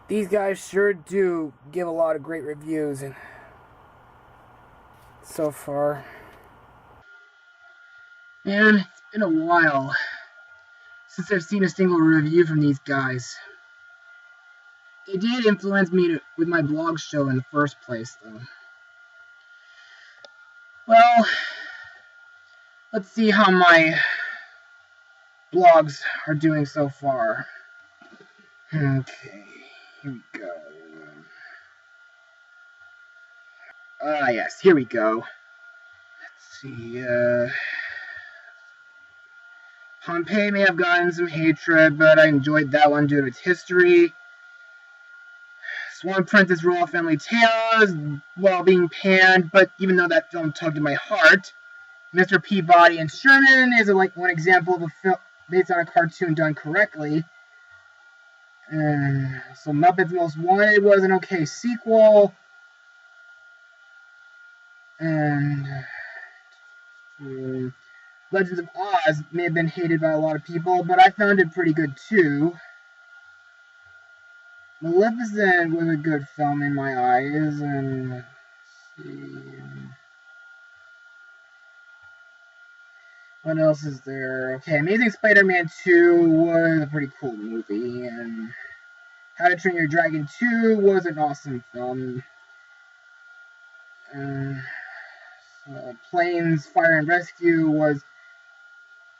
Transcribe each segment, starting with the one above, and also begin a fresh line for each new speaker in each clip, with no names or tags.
These guys sure do give a lot of great reviews, and so far. And it's been a while since I've seen a single review from these guys. They did influence me with my blog show in the first place, though. Well, let's see how my blogs are doing so far. Okay, here we go. Yes, here we go. Let's see, Pompeii may have gotten some hatred, but I enjoyed that one due to its history. Swan Princess Royal Family Tales, while being panned, but even though that film tugged at my heart. Mr. Peabody and Sherman is one example of a film based on a cartoon done correctly. So Muppets Most Wanted was an okay sequel. And Legends of Oz may have been hated by a lot of people, but I found it pretty good too. Maleficent was a good film in my eyes, and let's see. What else is there? Okay, Amazing Spider-Man 2 was a pretty cool movie, and How to Train Your Dragon 2 was an awesome film. Planes, Fire and Rescue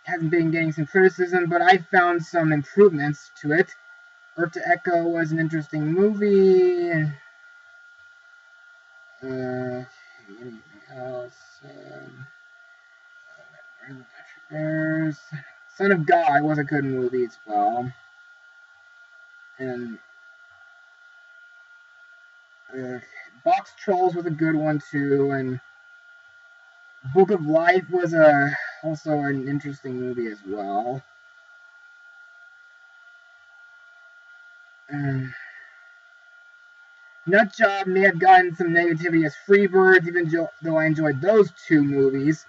hasn't been getting some criticism, but I found some improvements to it. Earth to Echo was an interesting movie. Anything else? Bears. Son of God was a good movie as well. And Box Trolls was a good one too. And Book of Life was also an interesting movie as well. Nutjob may have gotten some negativity as Freebirds, even though I enjoyed those two movies.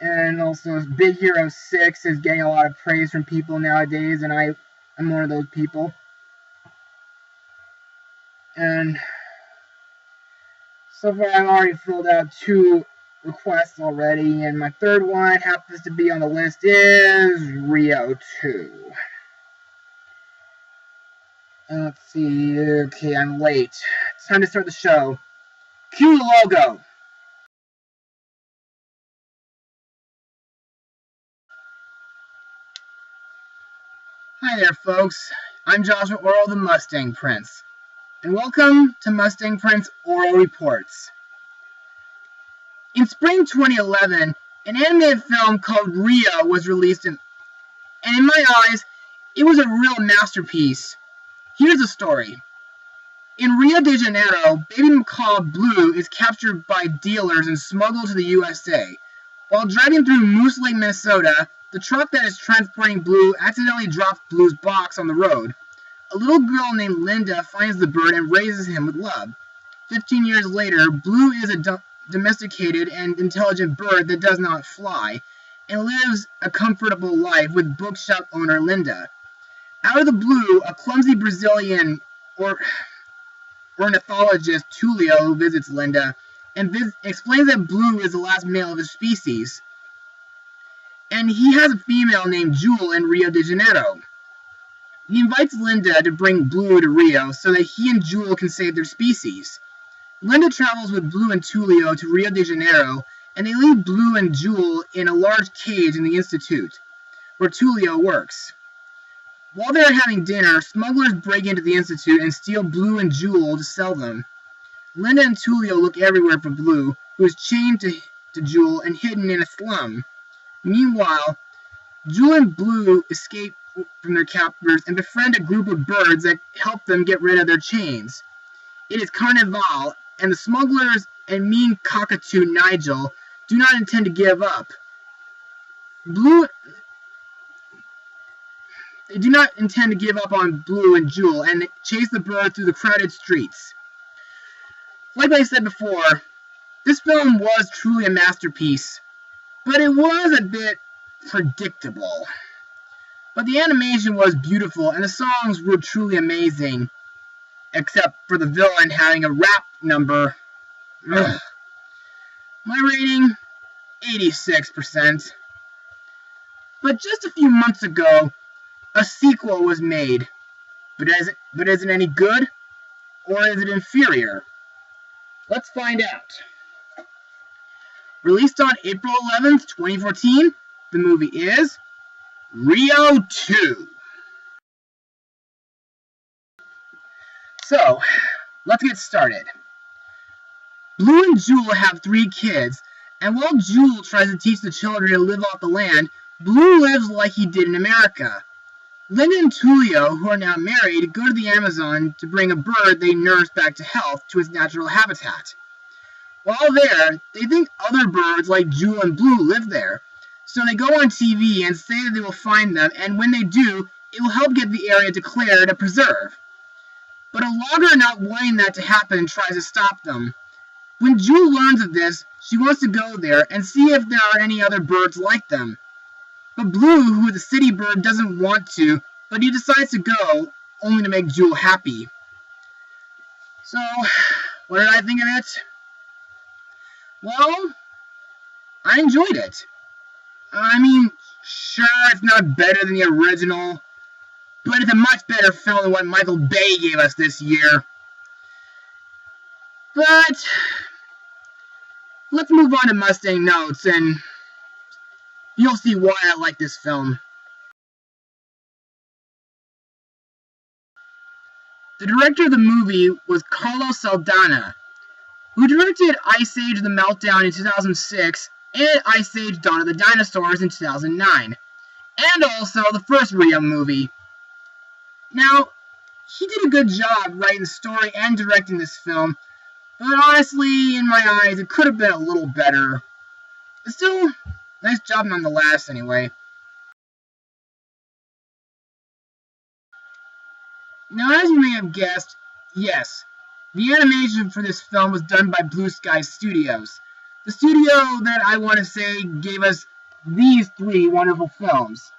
And also Big Hero 6 is getting a lot of praise from people nowadays, and I'm one of those people. And so far I've already filled out 2 requests already, and my third one happens to be on the list is Rio 2. Let's see, okay, I'm late. It's time to start the show. Cue the logo! Hi there, folks. I'm Joshua Orro, the Mustang Prince, and welcome to Mustang Prince Orro Reports. In spring 2011, an animated film called Rio was released, and in my eyes, it was a real masterpiece. Here's the story. In Rio de Janeiro, baby macaw Blue is captured by dealers and smuggled to the USA. While driving through Moose Lake, Minnesota, the truck that is transporting Blue accidentally drops Blue's box on the road. A little girl named Linda finds the bird and raises him with love. 15 years later, Blue is a domesticated and intelligent bird that does not fly, and lives a comfortable life with bookshop owner Linda. Out of the blue, a clumsy Brazilian ornithologist Tulio visits Linda and explains that Blue is the last male of his species, and he has a female named Jewel in Rio de Janeiro. He invites Linda to bring Blue to Rio so that he and Jewel can save their species. Linda travels with Blue and Tulio to Rio de Janeiro, and they leave Blue and Jewel in a large cage in the Institute, where Tulio works. While they are having dinner, smugglers break into the Institute and steal Blue and Jewel to sell them. Linda and Tulio look everywhere for Blue, who is chained to Jewel and hidden in a slum. Meanwhile, Jewel and Blue escape from their captors and befriend a group of birds that help them get rid of their chains. It is Carnival, and the smugglers and mean cockatoo Nigel do not intend to give up. They do not intend to give up on Blue and Jewel, and chase the bird through the crowded streets. Like I said before, this film was truly a masterpiece, but it was a bit predictable. But the animation was beautiful, and the songs were truly amazing, except for the villain having a rap number. Ugh. My rating, 86%. But just a few months ago, a sequel was made. But is it any good? Or is it inferior? Let's find out. Released on April 11th, 2014, the movie is Rio 2. So, let's get started. Blue and Jewel have 3 kids, and while Jewel tries to teach the children to live off the land, Blue lives like he did in America. Linda and Tulio, who are now married, go to the Amazon to bring a bird they nurse back to health to its natural habitat. While there, they think other birds like Jewel and Blue live there, so they go on TV and say that they will find them, and when they do, it will help get the area declared a preserve. But a logger not wanting that to happen tries to stop them. When Jewel learns of this, she wants to go there and see if there are any other birds like them. But Blue, who is a city bird, doesn't want to, but he decides to go, only to make Jewel happy. So, what did I think of it? Well, I enjoyed it. I mean, sure, it's not better than the original, but it's a much better film than what Michael Bay gave us this year. But let's move on to Mustang notes, and you'll see why I like this film. The director of the movie was Carlos Saldana, who directed Ice Age: The Meltdown in 2006 and Ice Age: Dawn of the Dinosaurs in 2009, and also the first Rio movie. Now, he did a good job writing the story and directing this film, but honestly, in my eyes, it could have been a little better. But still, nice job nonetheless, anyway. Now, as you may have guessed, yes, the animation for this film was done by Blue Sky Studios, the studio that I want to say gave us these 3 wonderful films.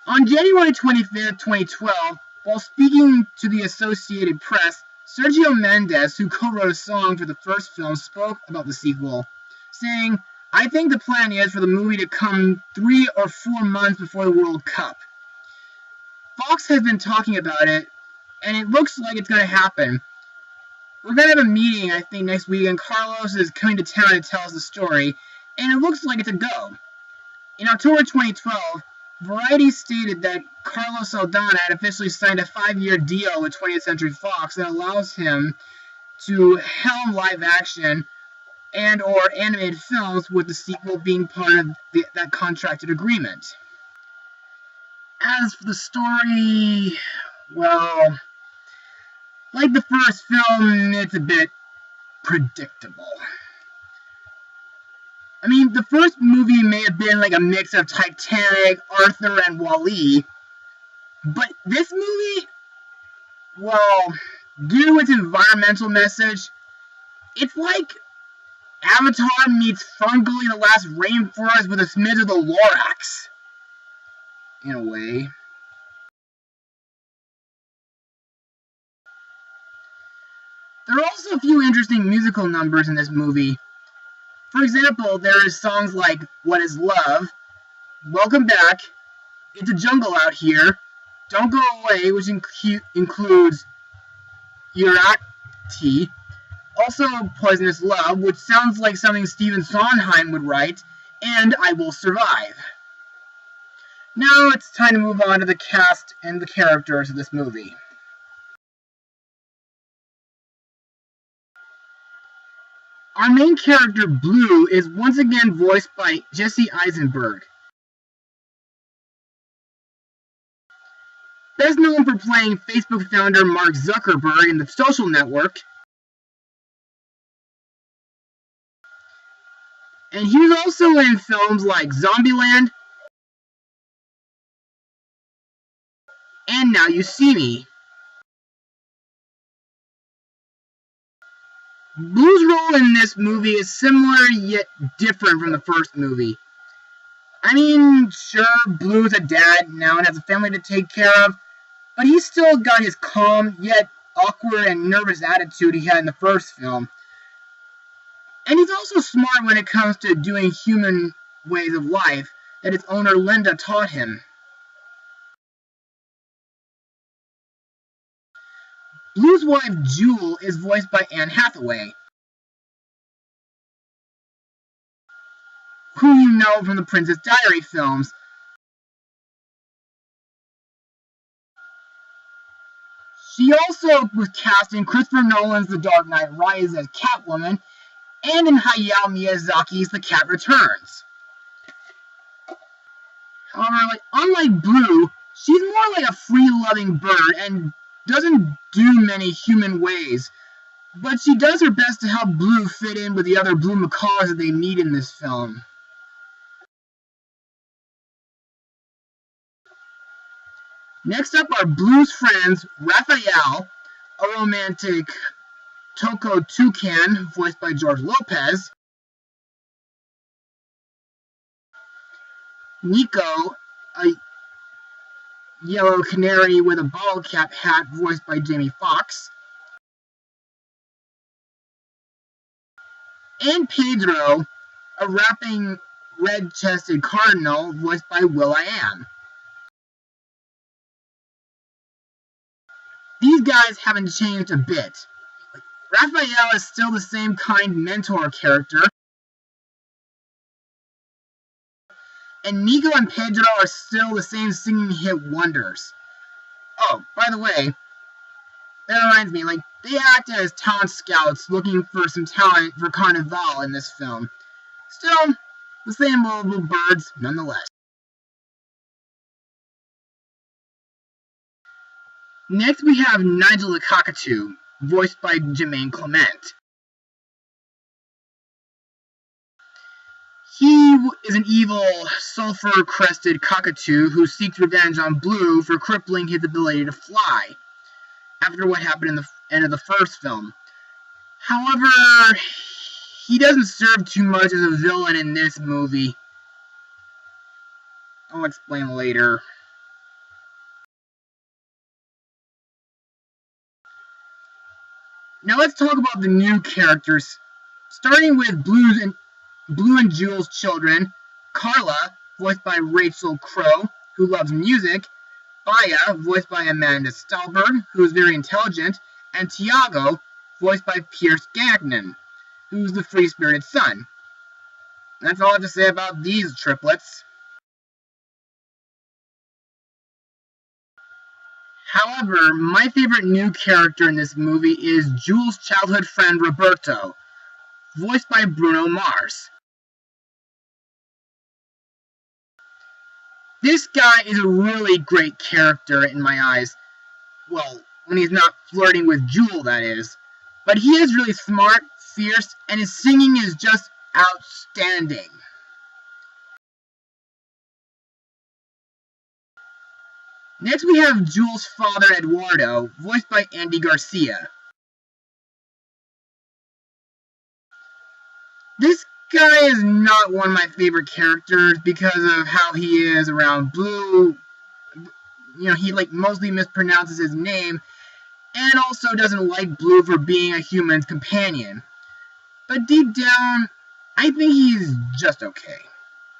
On January 25th, 2012, while speaking to the Associated Press, Sergio Mendes, who co-wrote a song for the first film, spoke about the sequel, saying, "I think the plan is for the movie to come 3 or 4 months before the World Cup. Fox has been talking about it, and it looks like it's going to happen. We're going to have a meeting, I think, next week, and Carlos is coming to town to tell us the story, and it looks like it's a go." In October 2012, Variety stated that Carlos Saldana had officially signed a 5-year deal with 20th Century Fox that allows him to helm live-action and or animated films, with the sequel being part of that contracted agreement. As for the story, well, like the first film, it's a bit predictable. I mean, the first movie may have been like a mix of Titanic, Arthur, and Wall-E, but this movie, well, due to its environmental message, it's like Avatar meets Ferngully the Last Rainforest with a smidge of the Lorax, in a way. There are also a few interesting musical numbers in this movie. For example, there is songs like What Is Love, Welcome Back, It's a Jungle Out Here, Don't Go Away, which includes Iraqti, also Poisonous Love, which sounds like something Stephen Sondheim would write, and I Will Survive. Now it's time to move on to the cast and the characters of this movie. Our main character, Blue, is once again voiced by Jesse Eisenberg. Best known for playing Facebook founder Mark Zuckerberg in The Social Network. And he was also in films like Zombieland and Now You See Me. Blue's role in this movie is similar yet different from the first movie. I mean, sure, Blue's a dad now and has a family to take care of, but he's still got his calm, yet awkward and nervous attitude he had in the first film. And he's also smart when it comes to doing human ways of life that his owner Linda taught him. Blue's wife Jewel is voiced by Anne Hathaway, who you know from the Princess Diary films. She also was cast in Christopher Nolan's The Dark Knight Rises as Catwoman, and in Hayao Miyazaki's The Cat Returns. However, unlike Blue, she's more like a free-loving bird and doesn't do many human ways, but she does her best to help Blue fit in with the other blue macaws that they meet in this film. Next up are Blue's friends Raphael, a romantic Toko Toucan, voiced by George Lopez, Nico, a yellow canary with a bottle cap hat, voiced by Jamie Foxx, and Pedro, a rapping red-chested cardinal, voiced by will.i.am. These guys haven't changed a bit. Raphael is still the same kind mentor character, and Nico and Pedro are still the same singing hit wonders. Oh, by the way, that reminds me, they act as talent scouts looking for some talent for Carnival in this film. Still, the same little birds nonetheless. Next we have Nigel the Cockatoo, voiced by Jermaine Clement. He is an evil, sulfur-crested cockatoo who seeks revenge on Blue for crippling his ability to fly, after what happened in the end of the first film. However, he doesn't serve too much as a villain in this movie. I'll explain later. Now let's talk about the new characters, starting with Blue and Jewel's children, Carla, voiced by Rachel Crow, who loves music, Baya, voiced by Amanda Stalberg, who is very intelligent, and Tiago, voiced by Pierce Gagnon, who's the free-spirited son. That's all I have to say about these triplets. However, my favorite new character in this movie is Jewel's childhood friend Roberto, voiced by Bruno Mars. This guy is a really great character in my eyes. Well, when he's not flirting with Jewel, that is. But he is really smart, fierce, and his singing is just outstanding. Next we have Jewel's father, Eduardo, voiced by Andy Garcia. This guy is not one of my favorite characters because of how he is around Blue. He mostly mispronounces his name, and also doesn't like Blue for being a human's companion. But deep down, I think he's just okay.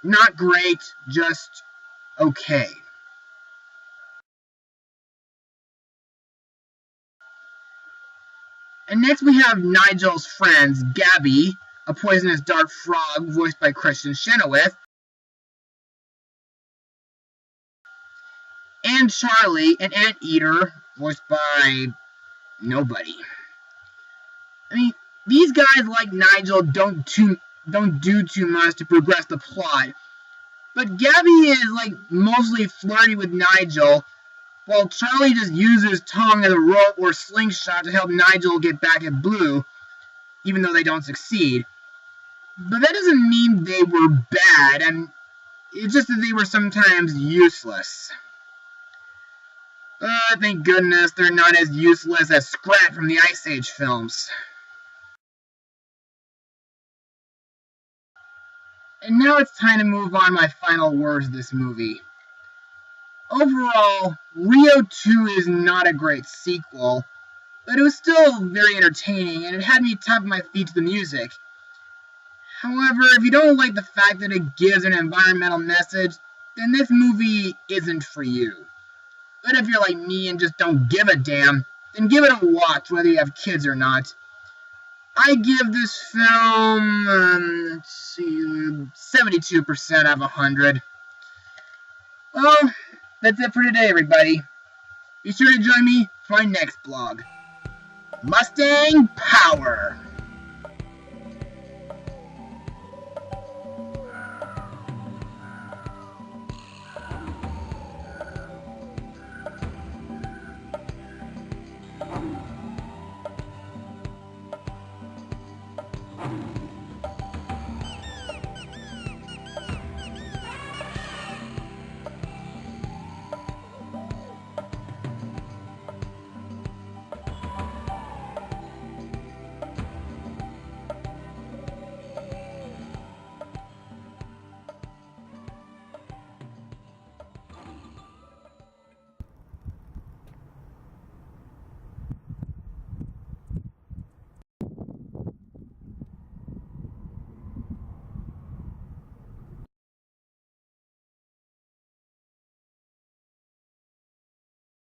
Not great, just okay. And next we have Nigel's friends, Gabby, a poisonous dark frog, voiced by Christian Chenoweth, and Charlie, an anteater, voiced by nobody. I mean, these guys like Nigel don't do too much to progress the plot, but Gabby is mostly flirty with Nigel, while Charlie just uses his tongue as a rope or slingshot to help Nigel get back at Blue, even though they don't succeed. But that doesn't mean they were bad, and it's just that they were sometimes useless. Thank goodness they're not as useless as Scrat from the Ice Age films. And now it's time to move on my final words of this movie. Overall, Rio 2 is not a great sequel, but it was still very entertaining, and it had me tapping my feet to the music. However, if you don't like the fact that it gives an environmental message, then this movie isn't for you. But if you're like me and just don't give a damn, then give it a watch whether you have kids or not. I give this film, 72% out of 100. Well, that's it for today, everybody. Be sure to join me for my next blog. Mustang Power!